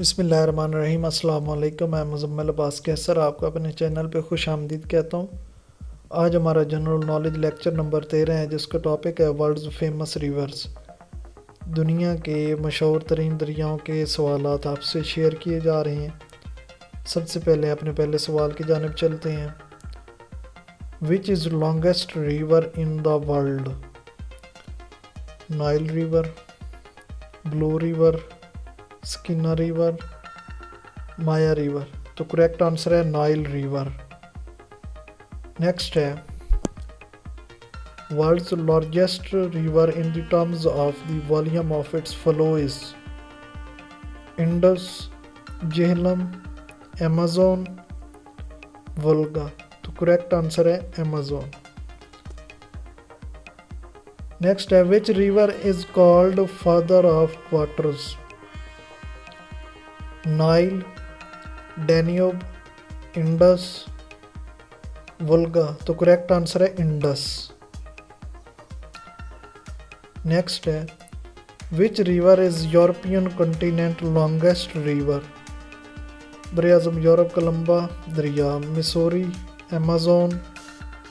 बिस्मिल्लाहिर्रहमानिर्रहीम। अस्सलाम वालेकुम। मैं ppsc सर आपको अपने चैनल पे खुश आमदीद कहता हूँ। आज हमारा जनरल नॉलेज लेक्चर नंबर 13 है, जिसका टॉपिक है वर्ल्ड्स फेमस रिवर्स। दुनिया के मशहूर तरीन दरियाओं के सवालात आपसे शेयर किए जा रहे हैं। सबसे पहले अपने पहले सवाल की जानिब चलते हैं। Which is longest river in the world? Nile river, blue river, Skinner river, Maya river. तो करेक्ट आंसर है नाइल रिवर। नेक्स्ट है world's largest river in the terms of the volume of its flow is Indus, Jhelum, Amazon, Volga. तो correct answer है Amazon. Next है which river is called father of waters? Nile, Danube, Indus, Volga. तो correct answer है Indus. Next है which river is European continent longest river? बरआज़म Europe का लंबा दरिया Missouri, Amazon,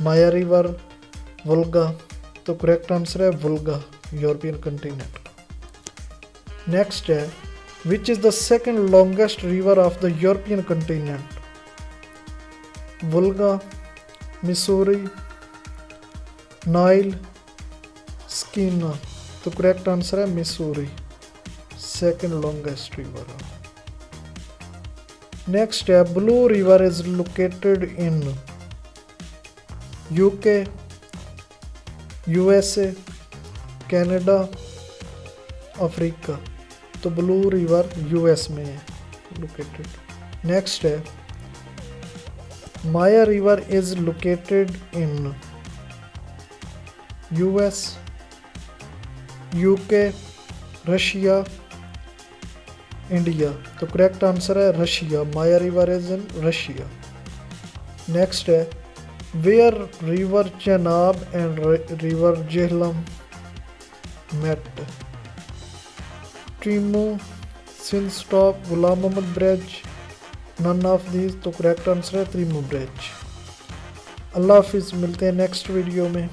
Maya river, Volga. तो करेक्ट आंसर है वोल्गा, यूरोपियन कॉन्टिनेंट। नेक्स्ट है which is the second longest river of the European continent? Volga, Missouri, Nile, Skeena। तो correct answer है Missouri, second longest river. Next है Blue River is located in UK, USA, Canada, Africa. तो Blue River US में है located. Next है Maya river is located in US, UK, Russia, India. तो correct answer है Russia, Maya river is in Russia. Next है where river Chenab and river Jhelum meet? Trimmu, सिंस्टॉप, Ghulam Mohammad bridge, none of these. तो correct answer है ट्रीमो bridge. अल्लाह हाफिज़, मिलते हैं नेक्स्ट वीडियो में।